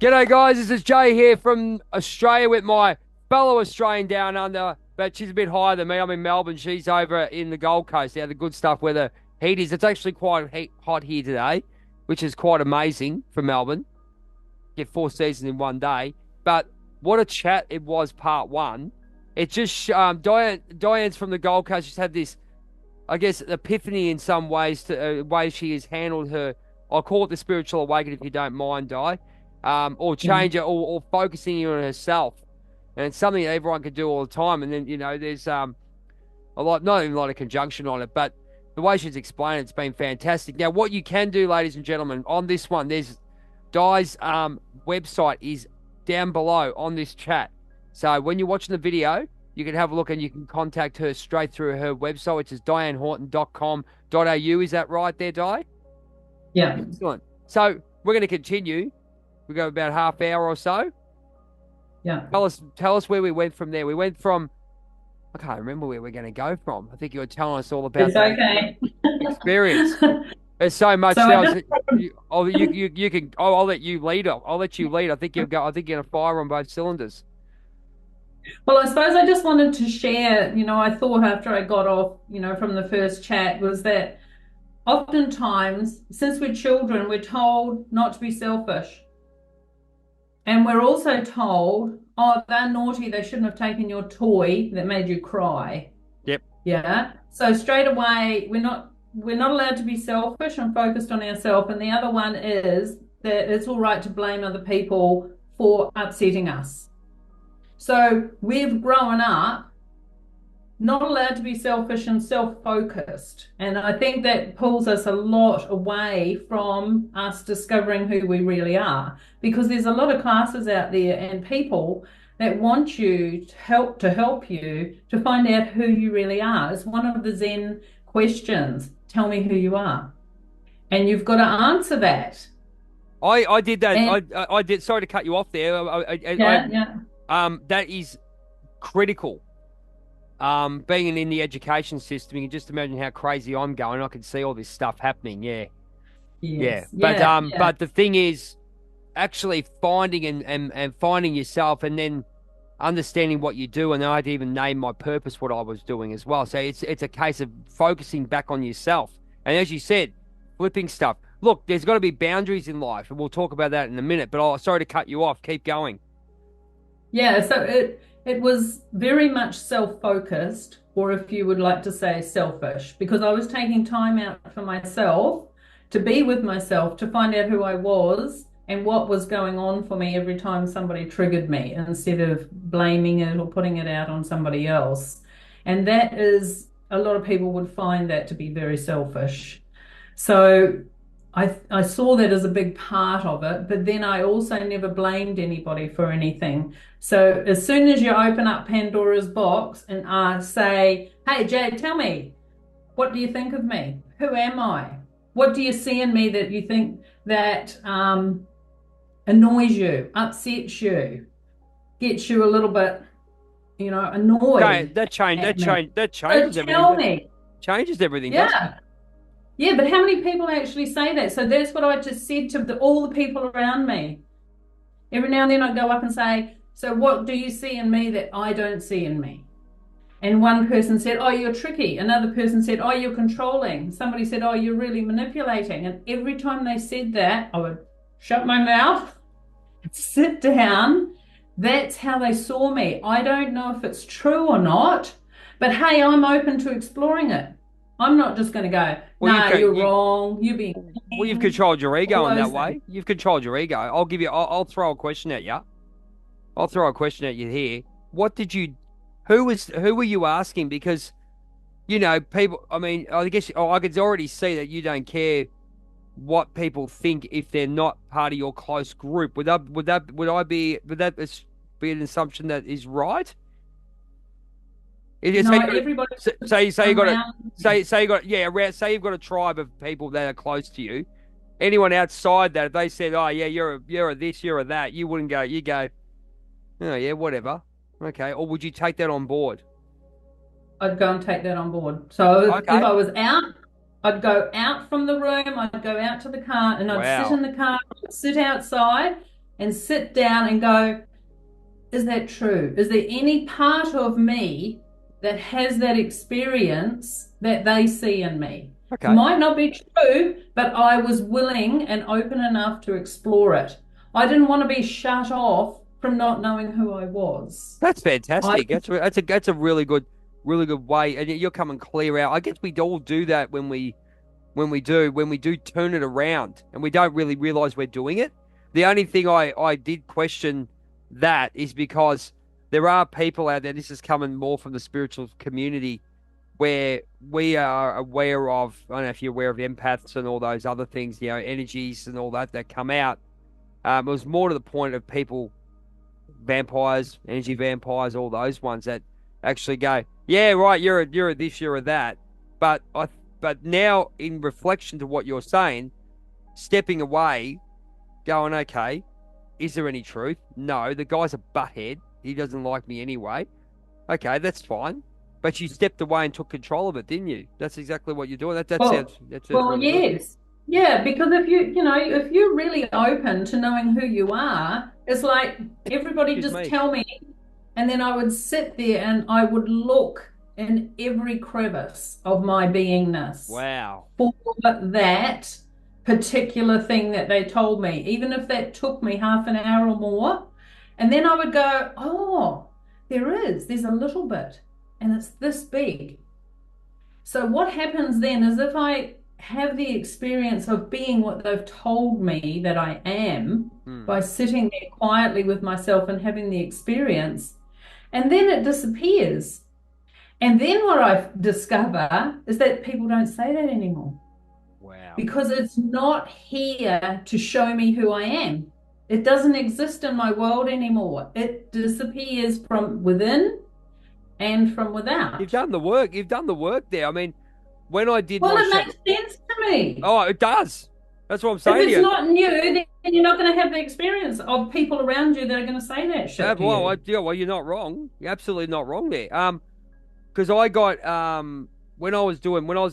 G'day, guys. This is Jay here from Australia with my fellow Australian down under, but she's a bit higher than me. I'm in Melbourne. She's over in the Gold Coast. Yeah, the good stuff where the heat is. It's actually quite hot here today, which is quite amazing for Melbourne. Get four seasons in one day. But what a chat it was, part one. It just, Diane's from the Gold Coast. She's had this, I guess, epiphany in some ways to ways she has handled her. I'll call it the spiritual awakening if you don't mind, Di, or change it, or focusing on herself, and it's something that everyone can do all the time. And then there's a lot, not even a lot of conjunction on it, but the way she's explained it's been fantastic. Now, what you can do, ladies and gentlemen, on this one, there's Di's website is down below on this chat. So when you're watching the video, you can have a look and you can contact her straight through her website, which is dianehorton.com.au. Is that right there, Di? Yeah. Excellent. So we're going to continue. We go about half hour or so. Yeah. Tell us where we went from there. We went from, I can't remember where we're going to go from. I think you were telling us all about It's the okay. experience. There's so much So I now. just, You can. Oh, I'll let you lead. I'll let you lead. I think you'll go. I think you're gonna fire on both cylinders. well, I suppose I just wanted to share, I thought after I got off, from the first chat was that oftentimes, since we're children, we're told not to be selfish. And we're also told, oh, they're naughty, they shouldn't have taken your toy that made you cry. Yep. Yeah. So straight away, we're not allowed to be selfish and focused on ourselves. And the other one is that it's all right to blame other people for upsetting us. So we've grown up not allowed to be selfish and self-focused. And I think that pulls us a lot away from us discovering who we really are. Because there's a lot of classes out there and people that want you to help you to find out who you really are. It's one of the Zen questions. Tell me who you are. And you've got to answer that. I did that. And I did. Sorry to cut you off there. yeah, yeah. That is critical. Being in the education system, you can just imagine how crazy I'm going. I can see all this stuff happening. Yeah, yeah. Yes, But yeah, yeah. but the thing is, actually finding and finding yourself, and then understanding what you do. And I'd even name my purpose, what I was doing as well. So it's a case of focusing back on yourself. And as you said, flipping stuff. Look, there's got to be boundaries in life, and we'll talk about that in a minute. But sorry to cut you off. Keep going. Yeah, so it was very much self-focused, or if you would like to say selfish, because I was taking time out for myself to be with myself, to find out who I was and what was going on for me every time somebody triggered me, instead of blaming it or putting it out on somebody else. And that is, a lot of people would find that to be very selfish. So I saw that as a big part of it, but then I also never blamed anybody for anything. So as soon as you open up Pandora's box and say, hey, Jay, tell me, what do you think of me? Who am I? What do you see in me that you think that annoys you, upsets you, gets you a little bit, Okay, annoyed at me? that So changes everything. tell That me. changes everything, doesn't it? Yeah. Yeah, but how many people actually say that? So that's what I just said to all the people around me. Every now and then I go up and say, so what do you see in me that I don't see in me? And one person said, oh, you're tricky. Another person said, oh, you're controlling. Somebody said, oh, you're really manipulating. And every time they said that, I would shut my mouth, sit down. That's how they saw me. I don't know if it's true or not, but hey, I'm open to exploring it. I'm not just going to go, Well, no, you're wrong, you're being you've mean, controlled your all ego in that those things. way. You've controlled your ego. I'll give you. I'll throw a question at you. I'll throw a question at you here. What did you? Who were you asking? Because people. I mean, I guess. Oh, I could already see that you don't care what people think if they're not part of your close group. Would that be an assumption that is right? If you No, say everybody say you got a around me. say you got yeah around say you've got a tribe of people that are close to you. Anyone outside that, if they said, "Oh yeah, you're a this, you're a that," you wouldn't go. You go, "Oh yeah, whatever." Okay, or would you take that on board? I'd go and take that on board. So if Okay. I was out, I'd go out from the room, I'd go out to the car and I'd sit Wow. in the car, sit outside and sit down and go, is that true? Is there any part of me that has that experience that they see in me? Okay. Might not be true, but I was willing and open enough to explore it. I didn't want to be shut off from not knowing who I was. That's I fantastic. That's a really good way. And you're coming clear out. I guess we all do that when we do turn it around and we don't really realize we're doing it. The only thing I did question that is because there are people out there, this is coming more from the spiritual community, where we are aware of, I don't know if you're aware of empaths and all those other things, energies and all that come out. It was more to the point of people, vampires, energy vampires, all those ones that actually go, yeah, right, you're a this, you're a that. But now in reflection to what you're saying, stepping away, going, okay, is there any truth? No, the guy's a butthead. He doesn't like me anyway. Okay, that's fine. But you stepped away and took control of it, didn't you? That's exactly what you're doing. well, That sounds well, really good. yes. Yeah, because if you're really open to knowing who you are, it's like everybody Excuse just me. tell me, and then I would sit there and I would look in every crevice of my beingness Wow. for that particular thing that they told me, even if that took me half an hour or more. And then I would go, oh, there's a little bit, and it's this big. So what happens then is if I have the experience of being what they've told me that I am Hmm. by sitting there quietly with myself and having the experience, and then it disappears. And then what I discover is that people don't say that anymore Wow. because it's not here to show me who I am. It doesn't exist in my world anymore. It disappears from within and from You've without. done the work. You've done the work there. I mean, when I did Well, my it show, makes sense to me. oh, it does. That's what I'm If saying to it's you. not new, then you're not going to have the experience of people around you that are going to say that shit to Well, you. you're not wrong. You're absolutely not wrong there. Because I got when I was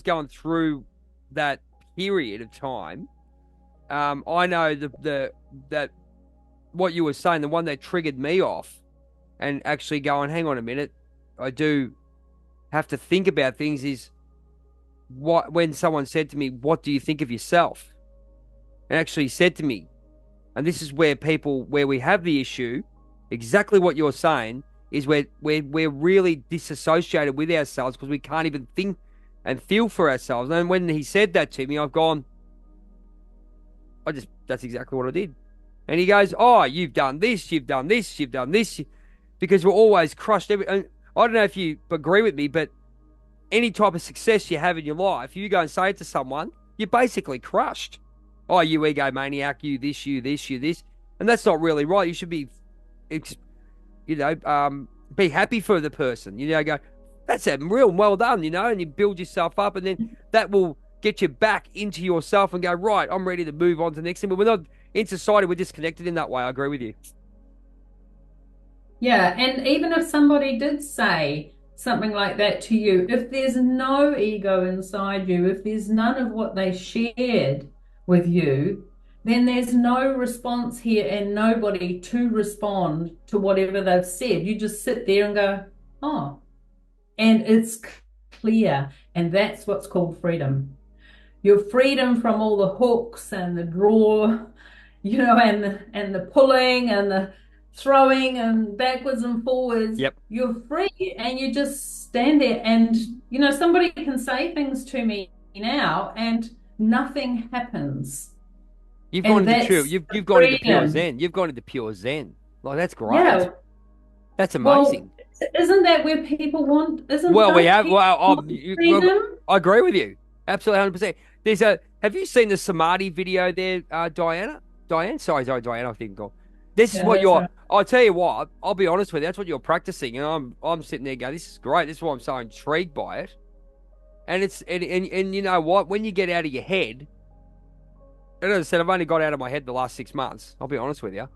going through that period of time, I know the that what you were saying, the one that triggered me off, and actually going, hang on a minute, I do have to think about things. Is what when someone said to me, "What do you think of yourself?" and actually said to me, and this is where we have the issue, exactly what you're saying, is we're really disassociated with ourselves because we can't even think and feel for ourselves. And when he said that to me, I've gone, that's exactly what I did. And he goes, oh, you've done this, you've done this, you've done this, because we're always crushed. And I don't know if you agree with me, but any type of success you have in your life, you go and say it to someone, you're basically crushed. Oh, you egomaniac, you this, you this, you this. And that's not really right. You should be, be happy for the person. Go, that's a real well done, and you build yourself up, and then that will get you back into yourself and go, right, I'm ready to move on to the next thing. But we're not, in society, we're disconnected in that way. I agree with you. Yeah, and even if somebody did say something like that to you, if there's no ego inside you, if there's none of what they shared with you, then there's no response here and nobody to respond to whatever they've said. You just sit there and go, oh, and it's clear. And that's what's called freedom. Your freedom from all the hooks and the draw, and the pulling and the throwing and backwards and forwards. Yep. You're free and you just stand there and somebody can say things to me now and nothing happens. You've gone And into pure. that's You've gone into pure freedom. Zen. You've gone into pure Zen. Like that's great. Yeah. That's Well, amazing. isn't that where people want, isn't Well, we don't have. people Well, want freedom? I agree with you. Absolutely, 100%. There's a. Have you seen the Samadhi video there, Diana? Diane? Sorry, Diana. I think. This is Yeah, what that's you're. right. I'll tell you what. I'll be honest with you. That's what you're practicing, and I'm sitting there going, "This is great. This is why I'm so intrigued by it." And it's and you know what? When you get out of your head, and as I said, I've only got out of my head the last 6 months. I'll be honest with you.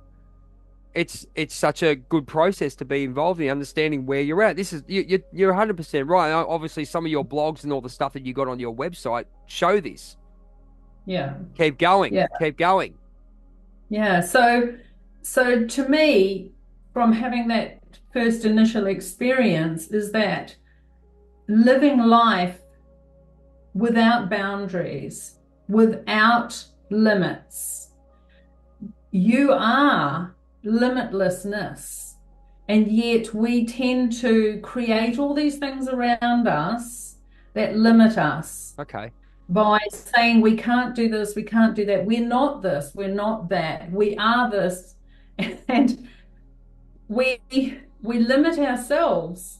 It's such a good process to be involved in understanding where you're at. This is you're 100% right. Obviously, some of your blogs and all the stuff that you got on your website show this. Yeah. Keep going. Yeah. Keep going. Yeah. So So to me, from having that first initial experience, is that living life without boundaries, without limits, you are limitlessness. And yet we tend to create all these things around us that limit us Okay. by saying we can't do this, we can't do that. We're not this, we're not that. We are this. And we we limit ourselves,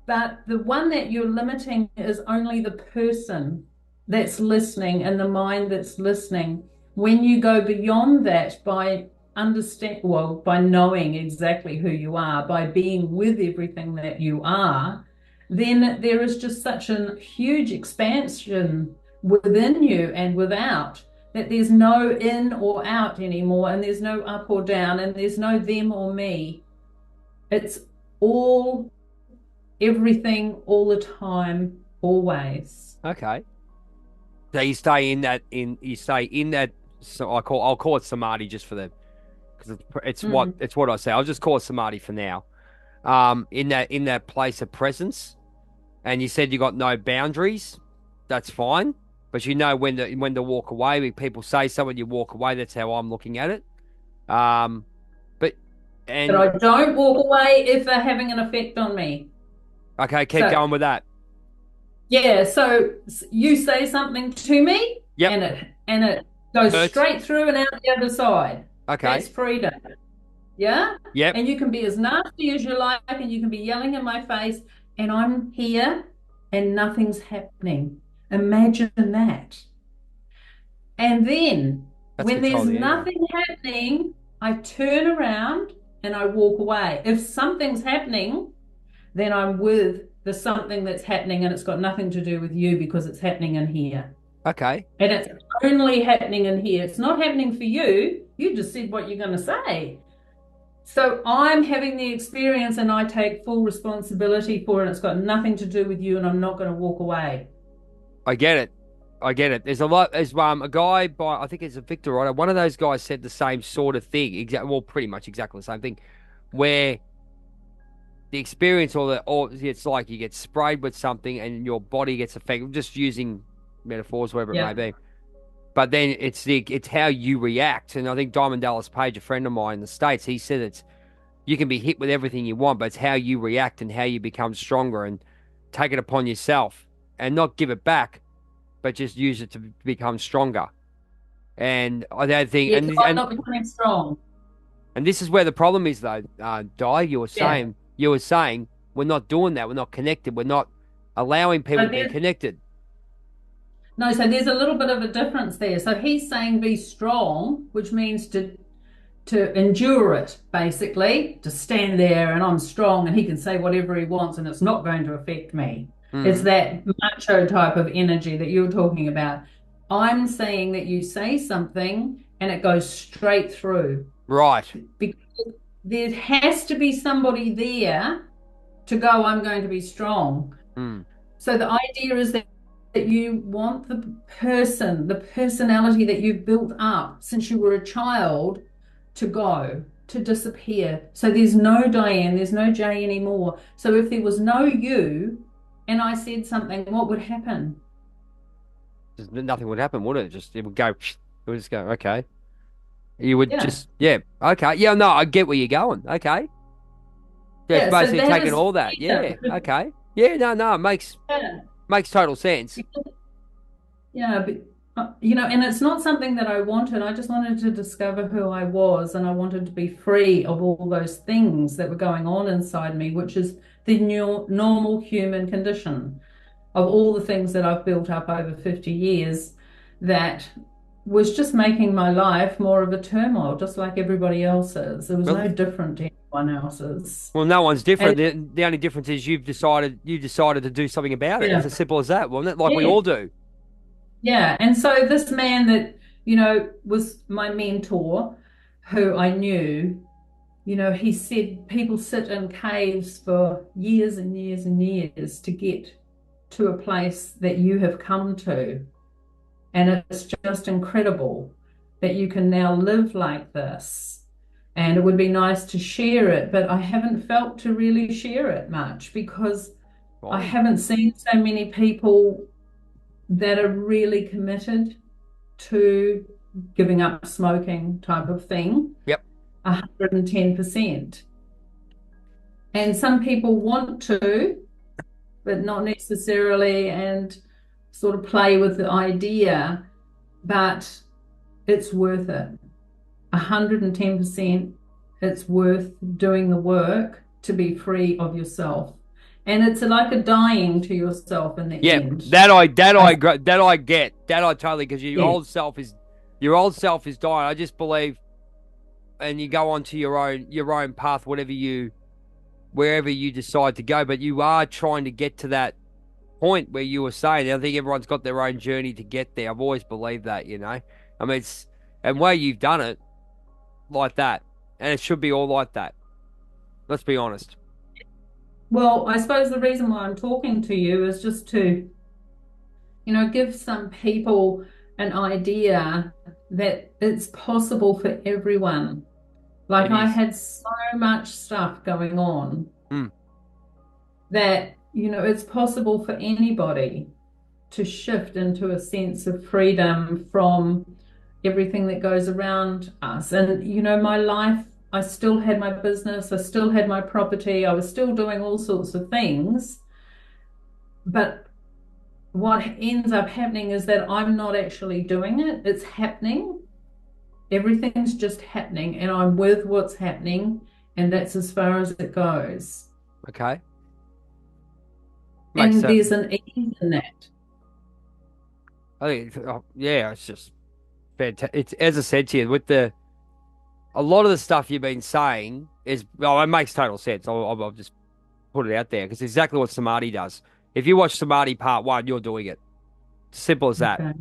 but the one that you're limiting is only the person that's listening and the mind that's listening. When you go beyond that by by knowing exactly who you are, by being with everything that you are, then there is just such a huge expansion within you and without, that there's no in or out anymore, and there's no up or down, and there's no them or me. It's all, everything, all the time, always. Okay. So you stay in that so I'll call it samadhi just for the because Mm. it's what I say. I'll just call it samadhi for now. In that place of presence, and you said you got no boundaries. That's fine, but you know when to walk away. When people say something, you walk away. That's how I'm looking at it. Um, but But and I don't walk away if they're having an effect on me. okay, keep So, going with that. yeah, so you say something to me Yep, and it goes hurts. straight through and out the other side. Okay. That's freedom. Yeah? Yep. And you can be as nasty as you like, and you can be yelling in my face, and I'm here and nothing's happening. Imagine that. And then That's when there's control the ego. nothing happening, I turn around and I walk away. If something's happening, then I'm with the something that's happening, and it's got nothing to do with you because it's happening in here. Okay. And it's only happening in here. It's not happening for you. You just said what you're going to say. So I'm having the experience and I take full responsibility for it. It's got nothing to do with you, and I'm not going to walk away. I get it. I get it. There's a lot. There's a guy by I think it's a Victor Writer. One of those guys said the same sort of thing. Well, pretty much exactly the same thing, where the experience or it's like you get sprayed with something and your body gets affected. Just using metaphors, whatever it may Yeah. be. But then it's how you react. And I think Diamond Dallas Page, a friend of mine in the States, he said it's you can be hit with everything you want, but it's how you react and how you become stronger and take it upon yourself and not give it back, but just use it to become stronger. And I don't think, Yeah, because I'm not becoming strong. and this is where the problem is, though. Di, Yeah. you were saying we're not doing that. We're not connected. We're not allowing people So to be there's connected. no, so there's a little bit of a difference there. So he's saying be strong, which means to endure it, basically, to stand there and I'm strong and he can say whatever he wants and it's not going to affect me. It's Mm, that macho type of energy that you're talking about. I'm saying that you say something and it goes straight through, right. because there has to be somebody there to go, I'm going to be strong. Mm, So the idea is that you want the person, the personality that you've built up since you were a child to go, to disappear. So there's no Diane, there's no Jay anymore. So if there was no you and I said something, what would happen? nothing would happen, would it? Just it would go. It would just go. Okay. You would Yeah. just yeah. Okay. Yeah. No, I get where you're going. Okay. Yeah, it's Yeah. So basically that taking is all that. Yeah. freedom. Okay. Yeah. No. No. It Yeah. makes total sense. Yeah, but and it's not something that I wanted. I just wanted to discover who I was, and I wanted to be free of all those things that were going on inside me, which is the new normal human condition of all the things that I've built up over 50 years that was just making my life more of a turmoil, just like everybody else's. It was no Well, different to anyone else's. well, no one's And different. The only difference is you decided to do something about it. It's yeah, as simple as that, wasn't it? Like we yeah. all do. Yeah, and so this man that, was my mentor, who I knew, he said people sit in caves for years and years and years to get to a place that you have come to. And it's just incredible that you can now live like this. and it would be nice to share it, but I haven't felt to really share it much because I Fine. haven't seen so many people that are really committed to giving up smoking type of thing, Yep. 110%. And some people want to, but not necessarily, and sort of play with the idea, but it's worth it. 110%, it's worth doing the work to be free of yourself. And it's like a dying to yourself in the Yeah, end. that I get, that I totally, because Yeah, your old self is dying. I just believe, and you go on to your own path, wherever you decide to go. But you are trying to get to that point where you were saying. I think everyone's got their own journey to get there. I've always believed that, you know. I mean, it's and where you've done it like that, and it should be all like that. Let's be honest. well, I suppose the reason why I'm talking to you is just to, give some people an idea that it's possible for everyone. Like It I is. had so much stuff going on Mm, that, it's possible for anybody to shift into a sense of freedom from everything that goes around us. And, my life, I still had my business, I still had my property, I was still doing all sorts of things. But what ends up happening is that I'm not actually doing it, it's happening. Everything's just happening, and I'm with what's happening, and that's as far as it goes. okay. Makes And sense. there's an ease in that. I think, yeah, it's just fantastic. It's as I said to you, a lot of the stuff you've been saying is, well, it makes total sense. I'll just put it out there because it's exactly what Samadhi does. If you watch Samadhi Part One, you're doing it. Simple as that. Okay.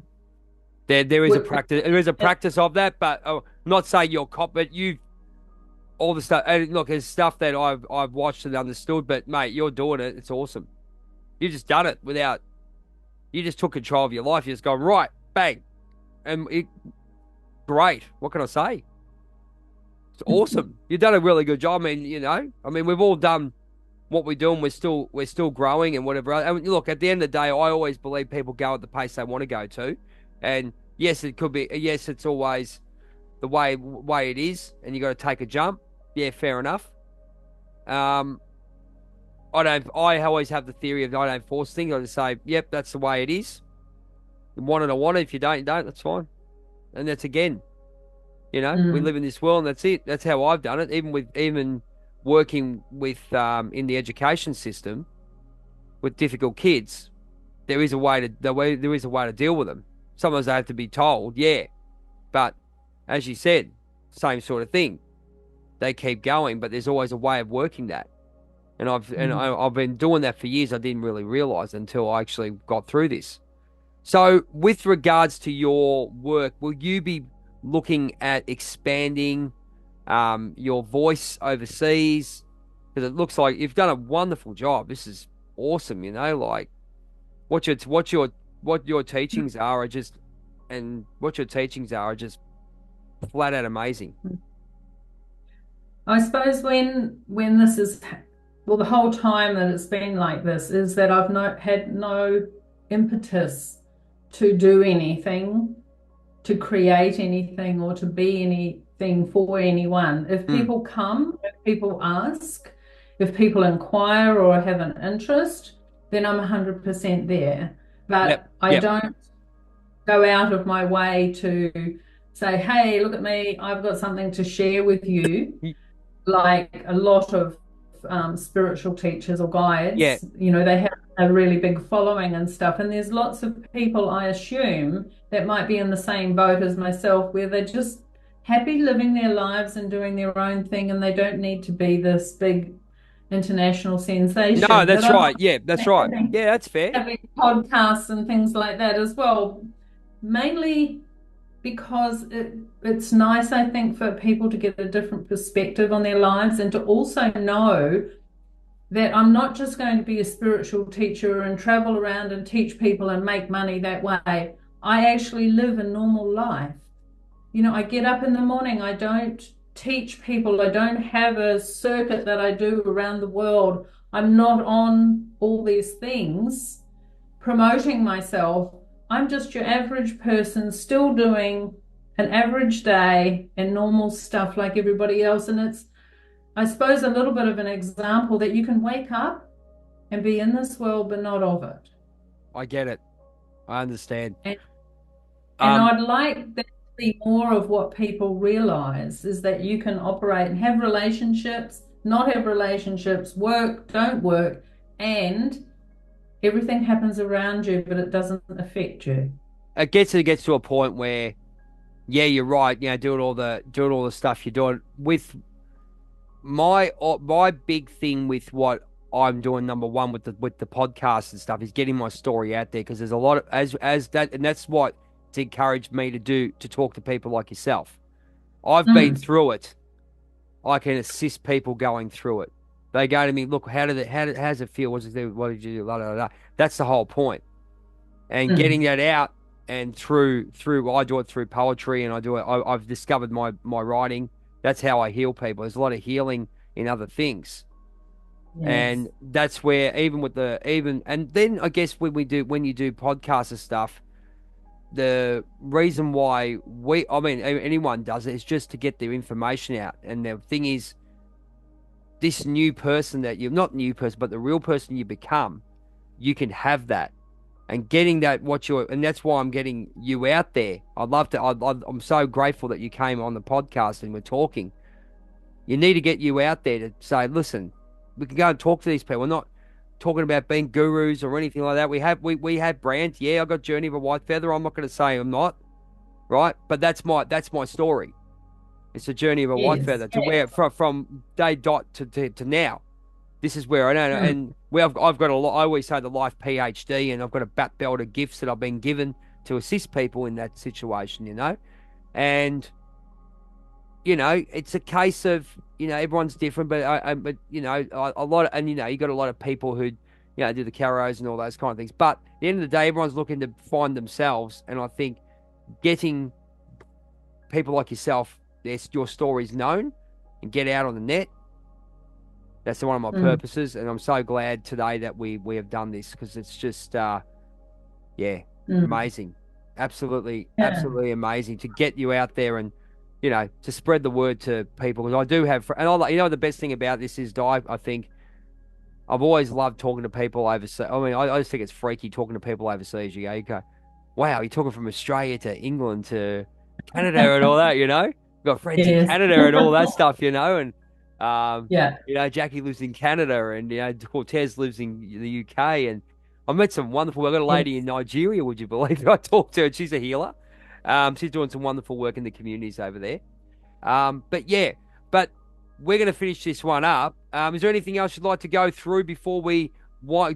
There is a What, practice. There is a practice of that, but not saying you're cop, but you all the stuff. And look, there's stuff that I've watched and understood, but mate, you're doing it. It's awesome. You just done it without. You just took control of your life. You just go right, bang, and great. What can I say? It's awesome. You've done a really good job. I mean, we've all done what we do, and we're still growing and whatever. And look, at the end of the day, I always believe people go at the pace they want to go to, and yes, it could be. Yes, it's always the way it is, and you got to take a jump. Yeah, fair enough. Um, I don't. I always have the theory of I don't force things. I just say, yep, that's the way it is. You want it, I want it. If you don't, you don't. That's fine. And that's again, we mm, live in this world, and that's it. That's how I've done it. Even working with in the education system with difficult kids, there is a way to deal with them. Sometimes they have to be told, yeah, but as you said, same sort of thing. They keep going, but there's always a way of working that. And mm. I've been doing that for years. I didn't really realize until I actually got through this. So, with regards to your work, will you be looking at expanding your voice overseas? Because it looks like you've done a wonderful job. This is awesome. Like what your teachings are just, and what your teachings are just flat out amazing. I suppose when this is, well, the whole time that it's been like this is that I've had no impetus to do anything, to create anything, or to be anything for anyone. If Mm, people come, if people ask, if people inquire or have an interest, then I'm 100% there. yep, But I yep. don't go out of my way to say, hey, look at me, I've got something to share with you, Y- like a lot of spiritual teachers or Yeah, guides, they have a really big following and stuff. And there's lots of people, I assume, that might be in the same boat as myself, where they're just happy living their lives and doing their own thing, and they don't need to be this big international no, sensation. But that's I'm right. Yeah, that's right. having, Yeah, that's fair. having podcasts and things like that as well, mainly because it's nice, I think, for people to get a different perspective on their lives and to also know that I'm not just going to be a spiritual teacher and travel around and teach people and make money that way. I actually live a normal life. I get up in the morning. I don't teach people. I don't have a circuit that I do around the world. I'm not on all these things promoting myself. I'm just your average person still doing an average day and normal stuff like everybody else. And it's, I suppose, a little bit of an example that you can wake up and be in this world but not of it. I get it. I understand. And, and Um, I'd like that to be more of what people realize is that you can operate and have relationships, not have relationships, work, don't work, and everything happens around you, but it doesn't affect you. it gets to a point where, yeah, you're right. Doing all the stuff you're doing with my big thing with what I'm doing. Number one with the podcast and stuff is getting my story out there because there's a lot of as that, and that's what it's encouraged me to do, to talk to people like yourself. I've been Mm, through it. I can assist people going through it. They go to me, look, how does it feel? What did you do? La, la, la. That's the whole point. And getting mm, that out, and through I do it through poetry, and I've discovered my writing. That's how I heal people. There's a lot of healing in other things. yes. And that's where, even with the even and then I guess when you do podcasts and stuff, the reason why I mean anyone does it is just to get their information out. And the thing is, this new person that you're not new person, but the real person you become, you can have that. And getting that, and that's why I'm getting you out there. I'd love to. I'm so grateful that you came on the podcast and we're talking. You need to get you out there to say, listen, we can go and talk to these people. We're not talking about being gurus or anything like that. We have brands. Yeah, I got Journey of a Whitefeather. I'm not going to say I'm not, right? But that's my story. It's the journey of a Yes. Whitefeather to where from day dot to now. This is where I know, Mm, and I've got a lot. I always say the life PhD, and I've got a bat belt of gifts that I've been given to assist people in that situation. And it's a case of everyone's different, but but a lot of, and you got a lot of people who do the caros and all those kind of things. But at the end of the day, everyone's looking to find themselves, and I think getting people like yourself, your stories known and get out on the net. That's one of my mm, purposes, and I'm so glad today that we have done this because it's just yeah, mm. amazing, absolutely, Yeah. absolutely amazing to get you out there and to spread the word to people. Because I do have, and the best thing about this is, Di, I think I've always loved talking to people overseas. I mean, I just think it's freaky talking to people overseas. You go, wow, you're talking from Australia to England to Canada and all that. Got friends in Yes. Canada and all that stuff. And Yeah. Jackie lives in Canada, and Cortez lives in the UK, and I met some wonderful. I got a lady in Yes. Nigeria. Would you believe it? I talked to her. She's a healer. She's doing some wonderful work in the communities over there. But yeah, but we're going to finish this one up. Is there anything else you'd like to go through before we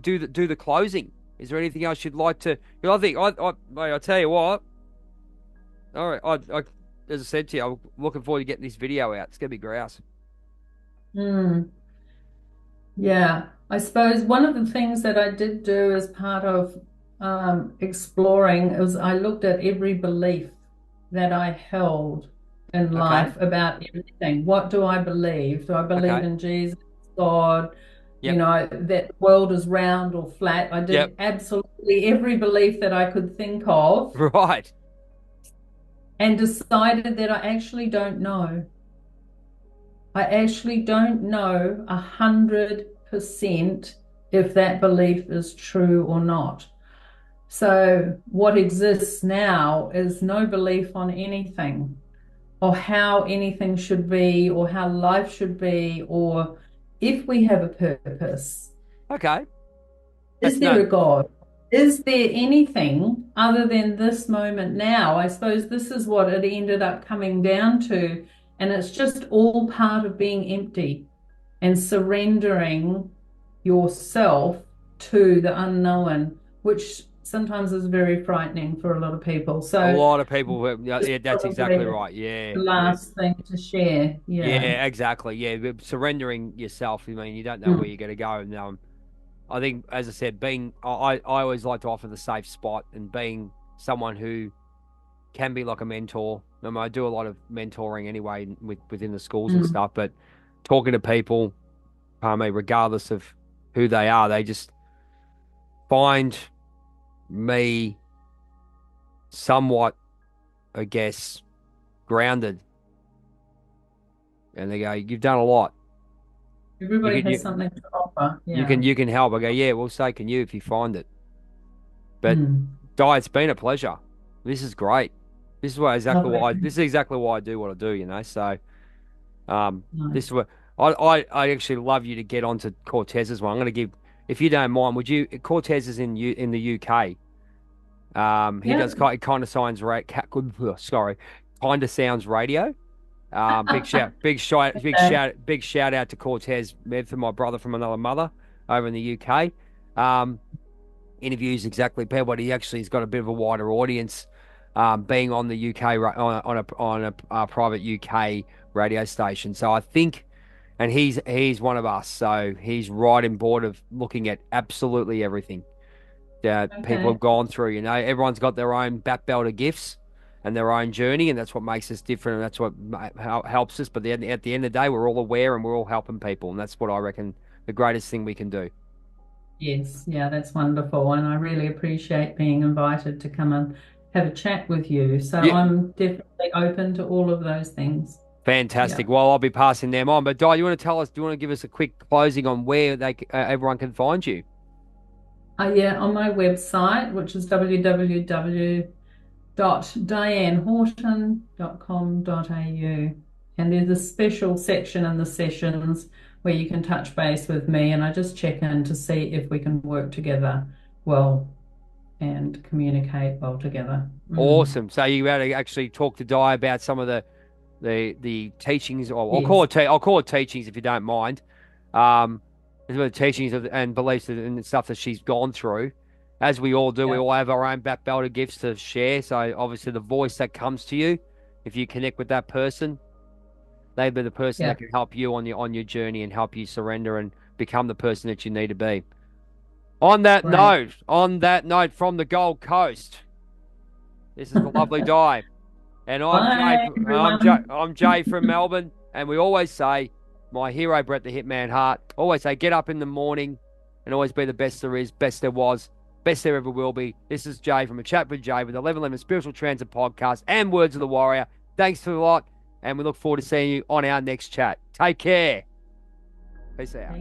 do the closing? Is there anything else you'd like to? I think mate, I tell you what. All right, as I said to you, I'm looking forward to getting this video out. It's going to be grouse. Mm. Yeah, I suppose one of the things that I did do as part of exploring is I looked at every belief that I held in Okay. life about everything. What do I believe? Do I believe Okay. in Jesus, God, Yep. that the world is round or flat? I Yep. did absolutely every belief that I could think of Right. and decided that I actually don't know. I actually don't know 100% if that belief is true or not. So, what exists now is no belief on anything, or how anything should be, or how life should be, or if we have a purpose. Okay. Is That's there no. a God? Is there anything other than this moment now? I suppose this is what it ended up coming down to. And it's just all part of being empty and surrendering yourself to the unknown, which sometimes is very frightening for a lot of people. A So lot of people. Yeah, it's yeah, that's exactly probably right. Yeah. the Yeah. last thing to share. Yeah. Yeah. Exactly. Yeah. But surrendering yourself. I mean, you don't know where Mm, you're going to go. And I think, as I said, I always like to offer the safe spot and being someone who can be like a mentor, I mean, I do a lot of mentoring anyway within the schools and stuff, but talking to people, I mean, regardless of who they are, they just find me somewhat, I guess, grounded. And they go, "You've done a lot. You Everybody can has you, something to offer. you Yeah. can you can help." I go, "Yeah, well, so can you if you find it." But Mm. Di, it's been a pleasure. This is great. Lovely. This is exactly why I do what I do, you know. So this is Nice. what I actually love you to get onto Cortez's one. I'm gonna give, if you don't mind, would you, Cortez is in the UK. He Yeah. does kind of signs sorry, kind of sounds radio. Okay. Big shout out to Cortez Medford, my brother from another mother over in the UK. Um, Interviews exactly people, but he actually has got a bit of a wider audience, being on the UK on a private UK radio station. So I think, and he's one of us, so he's right in board of looking at absolutely everything that people Okay. have gone through. You know, everyone's got their own back belt of gifts and their own journey, and that's what makes us different, and that's what helps us. But at the end of the day, we're all aware and we're all helping people, and that's what I reckon the greatest thing we can do. Yes. Yeah, that's wonderful. And I really appreciate being invited to come and have a chat with you. So Yeah, I'm definitely open to all of those things. Yeah. fantastic. Well, I'll be passing them on. But Di, you want to tell us? Do you want to give us a quick closing on where everyone can find you? Yeah, on my website, which is www.dianehorton.com.au. And there's a special section in the sessions where you can touch base with me, and I just check in to see if we can work together well and communicate well together. Awesome. So you able to actually talk to Di about some of the teachings, or Yes. I'll call it teachings if you don't mind. Some of the teachings and beliefs and stuff that she's gone through, as we all do. We Yeah. all have our own back belt of gifts to share. So obviously, the voice that comes to you, if you connect with that person, they'll be the person Yeah. that can help you on your journey and help you surrender and become the person that you need to be. Great. On that note, from the Gold Coast, this is the lovely Di. And Bye, everyone. I'm Jay from Melbourne, and we always say, my hero, Brett the Hitman Hart, always say, get up in the morning and always be the best there is, best there was, best there ever will be. This is Jay from A Chat with Jay with 1111 Spiritual Transit Podcast and Words of the Warrior. Thanks a lot, and we look forward to seeing you on our next chat. Take care. Peace out.